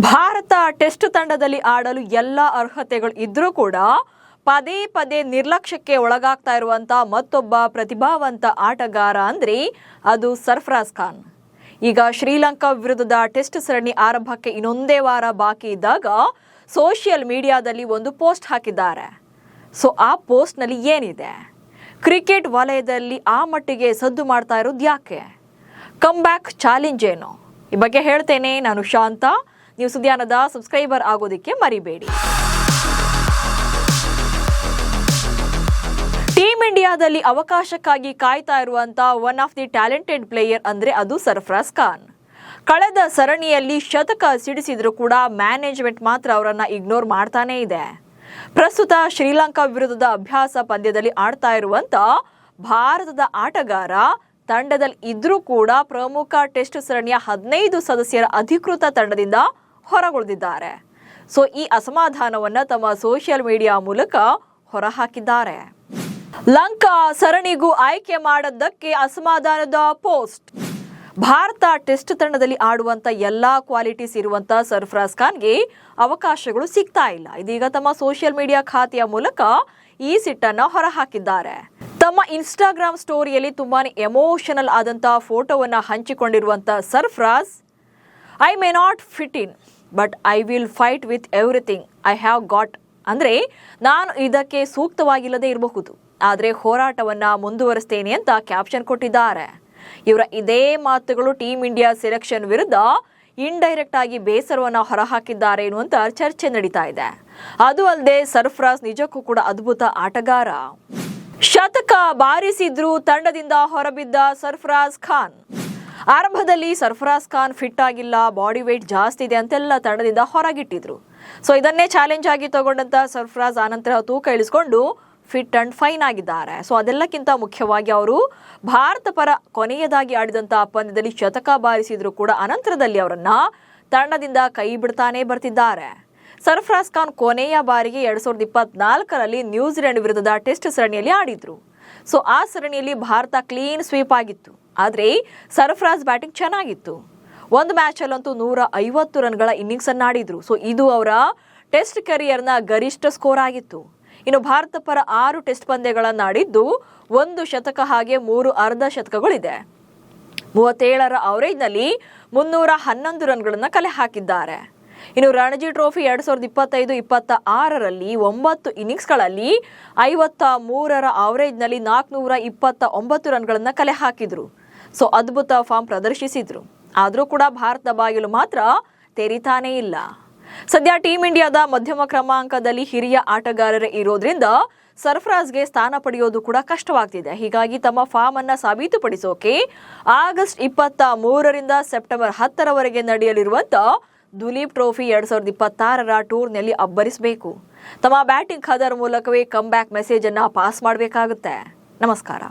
Bharat test ತಂಡದಲ್ಲಿ ಆಡಲು ಎಲ್ಲ ಅರ್ಹತೆಗಳು ಇದ್ರೂ ಕೂಡ ಪದೇ ಪದೇ ನಿರ್ಲಕ್ಷ್ಯಕ್ಕೆ ಒಳಗಾಗ್ತಾ ಇರುವಂತ ಮತ್ತೊಬ್ಬ ಪ್ರತಿಭಾವಂತ ಆಟಗಾರ ಅಂದ್ರೆ ಅದು ಸರ್ಫರಾಜ್ ಖಾನ್. ಈಗ ಶ್ರೀಲಂಕಾ ವಿರುದ್ಧದ ಟೆಸ್ಟ್ ಸರಣಿ ಆರಂಭಕ್ಕೆ ಇನ್ನೊಂದೇ ವಾರ ಬಾಕಿ ಇದ್ದಾಗ ಸೋಷಿಯಲ್ ಮೀಡಿಯಾದಲ್ಲಿ ಒಂದು ಪೋಸ್ಟ್ ಹಾಕಿದ್ದಾರೆ. ಸೊ ಆ ಪೋಸ್ಟ್ನಲ್ಲಿ ಏನಿದೆ? ಕ್ರಿಕೆಟ್ ವಲಯದಲ್ಲಿ ಆ ಮಟ್ಟಿಗೆ ಸದ್ದು ಮಾಡ್ತಾ ಇರೋದು ಯಾಕೆ? ಕಮ್ ಬ್ಯಾಕ್ ಚಾಲೆಂಜ್ ಏನು? ಈ ಬಗ್ಗೆ ಹೇಳ್ತೇನೆ. ನಾನು ಶಾಂತ. ನೀವು ಸುದ್ಯಾನದ ಸಬ್ಸ್ಕ್ರೈಬರ್ ಆಗೋದಕ್ಕೆ ಮರಿಬೇಡಿ. ಟೀಮ್ ಇಂಡಿಯಾದಲ್ಲಿ ಅವಕಾಶಕ್ಕಾಗಿ ಕಾಯ್ತಾ ಇರುವಂತ one of the talented player ಅಂದ್ರೆ ಅದು ಸರ್ಫರಾಜ್ ಖಾನ್. ಕಳೆದ ಸರಣಿಯಲ್ಲಿ ಶತಕ ಸಿಡಿಸಿದ್ರು ಕೂಡ ಮ್ಯಾನೇಜ್ಮೆಂಟ್ ಮಾತ್ರ ಅವರನ್ನ ಇಗ್ನೋರ್ ಮಾಡ್ತಾನೇ ಇದೆ. ಪ್ರಸ್ತುತ ಶ್ರೀಲಂಕಾ ವಿರುದ್ಧದ ಅಭ್ಯಾಸ ಪಂದ್ಯದಲ್ಲಿ ಆಡ್ತಾ ಇರುವಂತ ಭಾರತದ ಆಟಗಾರ ತಂಡದಲ್ಲಿ ಇದ್ರೂ ಕೂಡ ಪ್ರಮುಖ ಟೆಸ್ಟ್ ಸರಣಿಯ 15 ಸದಸ್ಯರ ಅಧಿಕೃತ ತಂಡದಿಂದ ಹೊರಗುಳಿದಿದ್ದಾರೆ. ಸೊ ಈ ಅಸಮಾಧಾನವನ್ನ ತಮ್ಮ ಸೋಷಿಯಲ್ ಮೀಡಿಯಾ ಮೂಲಕ ಹೊರಹಾಕಿದ್ದಾರೆ. ಲಂಕಾ ಸರಣಿಗೂ ಆಯ್ಕೆ ಮಾಡದ್ದಕ್ಕೆ ಅಸಮಾಧಾನದ ಪೋಸ್ಟ್. ಭಾರತ ಟೆಸ್ಟ್ ತಂಡದಲ್ಲಿ ಆಡುವಂತ ಎಲ್ಲಾ ಕ್ವಾಲಿಟೀಸ್ ಇರುವಂತ ಸರ್ಫರಾಜ್ ಖಾನ್ಗೆ ಅವಕಾಶಗಳು ಸಿಗ್ತಾ ಇಲ್ಲ. ಇದೀಗ ತಮ್ಮ ಸೋಷಿಯಲ್ ಮೀಡಿಯಾ ಖಾತೆಯ ಮೂಲಕ ಈ ಸಿಟ್ಟನ್ನ ಹೊರಹಾಕಿದ್ದಾರೆ. ತಮ್ಮ ಇನ್ಸ್ಟಾಗ್ರಾಮ್ ಸ್ಟೋರಿಯಲ್ಲಿ ತುಂಬಾನೇ ಎಮೋಷನಲ್ ಆದಂತ ಫೋಟೋವನ್ನ ಹಂಚಿಕೊಂಡಿರುವಂತ Sarfaraz, I may not fit in but I will fight with everything I have got. ಅಂದ್ರೆ ನಾನು ಇದಕ್ಕೆ ಸೂಕ್ತವಾಗಿಲ್ಲದೆ ಇರಬಹುದು, ಆದರೆ ಹೋರಾಟವನ್ನ ಮುಂದುವರಿಸ್ತೇನೆ ಅಂತ ಕ್ಯಾಪ್ಷನ್ ಕೊಟ್ಟಿದ್ದಾರೆ. ಇವರ ಇದೇ ಮಾತುಗಳು ಟೀಮ್ ಇಂಡಿಯಾ ಸೆಲೆಕ್ಷನ್ ವಿರುದ್ಧ ಇಂಡೈರೆಕ್ಟ್ ಆಗಿ ಬೇಸರವನ್ನ ಹೊರಹಾಕಿದ್ದಾರೆ ಎನ್ನುವಂತ ಚರ್ಚೆ ನಡೀತಾ ಇದೆ. ಅದು ಅಲ್ಲದೆ ಸರ್ಫರಾಜ್ ನಿಜಕ್ಕೂ ಕೂಡ ಅದ್ಭುತ ಆಟಗಾರ. ಶತಕ ಬಾರಿಸಿದ್ರು ತಂಡದಿಂದ ಹೊರಬಿದ್ದ ಸರ್ಫರಾಜ್ ಖಾನ್. ಆರಂಭದಲ್ಲಿ ಸರ್ಫರಾಜ್ ಖಾನ್ ಫಿಟ್ ಆಗಿಲ್ಲ, ಬಾಡಿ ವೇಟ್ ಜಾಸ್ತಿ ಇದೆ ಅಂತೆಲ್ಲ ತಂಡದಿಂದ ಹೊರಗಿಟ್ಟಿದ್ರು. ಸೊ ಇದನ್ನೇ ಚಾಲೆಂಜ್ ಆಗಿ ತಗೊಂಡಂತ ಸರ್ಫರಾಜ್ ಆನಂತರ ತೂಕ ಇಳಿಸ್ಕೊಂಡು ಫಿಟ್ ಅಂಡ್ ಫೈನ್ ಆಗಿದ್ದಾರೆ. ಸೊ ಅದೆಲ್ಲಕ್ಕಿಂತ ಮುಖ್ಯವಾಗಿ ಅವರು ಭಾರತ ಪರ ಕೊನೆಯದಾಗಿ ಆಡಿದಂತ ಪಂದ್ಯದಲ್ಲಿ ಶತಕ ಬಾರಿಸಿದ್ರು ಕೂಡ ಅನಂತರದಲ್ಲಿ ಅವರನ್ನ ತಂಡದಿಂದ ಕೈ ಬಿಡ್ತಾನೆ ಬರ್ತಿದ್ದಾರೆ. ಸರ್ಫರಾಜ್ ಖಾನ್ ಕೊನೆಯ ಬಾರಿಗೆ 2024ರಲ್ಲಿ ನ್ಯೂಜಿಲೆಂಡ್ ವಿರುದ್ಧದ ಟೆಸ್ಟ್ ಸರಣಿಯಲ್ಲಿ ಆಡಿದ್ರು. ಸೊ ಆ ಸರಣಿಯಲ್ಲಿ ಭಾರತ ಕ್ಲೀನ್ ಸ್ವೀಪ್ ಆಗಿತ್ತು. ಆದರೆ ಸರ್ಫರಾಜ್ ಬ್ಯಾಟಿಂಗ್ ಚೆನ್ನಾಗಿತ್ತು. ಒಂದು ಮ್ಯಾಚ್ ಅಲ್ಲಂತೂ 150 ರನ್ಗಳ ಇನ್ನಿಂಗ್ಸ್ ಅನ್ನ ಆಡಿದ್ರು. ಸೊ ಇದು ಅವರ ಟೆಸ್ಟ್ ಕೆರಿಯರ್ನ ಗರಿಷ್ಠ ಸ್ಕೋರ್ ಆಗಿತ್ತು. ಇನ್ನು ಭಾರತ ಪರ 6 ಟೆಸ್ಟ್ ಪಂದ್ಯಗಳನ್ನು ಆಡಿದ್ದು 1 ಶತಕ ಹಾಗೆ 3 ಅರ್ಧ ಶತಕಗಳಿದೆ. 37ರ ಅವರೇಜ್ನಲ್ಲಿ 311 ರನ್ಗಳನ್ನು ಕಲೆ ಹಾಕಿದ್ದಾರೆ. ಇನ್ನು ರಣಜಿ ಟ್ರೋಫಿ 2025-26ರಲ್ಲಿ 9 ಇನ್ನಿಂಗ್ಸ್ಗಳಲ್ಲಿ 53ರ ಅವರೇಜ್ನಲ್ಲಿ 429 ರನ್ಗಳನ್ನು ಕಲೆ ಹಾಕಿದ್ರು. ಸೊ ಅದ್ಭುತ ಫಾರ್ಮ್ ಪ್ರದರ್ಶಿಸಿದ್ರು. ಆದರೂ ಕೂಡ ಭಾರತದ ಬಾಗಿಲು ಮಾತ್ರ ತೆರೀತಾನೇ ಇಲ್ಲ. ಸದ್ಯ ಟೀಮ್ ಇಂಡಿಯಾದ ಮಧ್ಯಮ ಕ್ರಮಾಂಕದಲ್ಲಿ ಹಿರಿಯ ಆಟಗಾರರೇ ಇರೋದ್ರಿಂದ ಸರ್ಫರಾಜ್ಗೆ ಸ್ಥಾನ ಪಡೆಯೋದು ಕೂಡ ಕಷ್ಟವಾಗ್ತಿದೆ. ಹೀಗಾಗಿ ತಮ್ಮ ಫಾರ್ಮ್ ಅನ್ನ ಸಾಬೀತುಪಡಿಸೋಕೆ ಆಗಸ್ಟ್ 23ರಿಂದ ಸೆಪ್ಟೆಂಬರ್ 10ರವರೆಗೆ ನಡೆಯಲಿರುವಂತ ದುಲೀಪ್ ಟ್ರೋಫಿ 2026ರ ಟೂರ್ನಲ್ಲಿ ಅಬ್ಬರಿಸಬೇಕು. ತಮ್ಮ ಬ್ಯಾಟಿಂಗ್ ಖದರ್ ಮೂಲಕವೇ ಕಮ್ ಬ್ಯಾಕ್ ಮೆಸೇಜ್ ಅನ್ನ ಪಾಸ್ ಮಾಡಬೇಕಾಗುತ್ತೆ. ನಮಸ್ಕಾರ.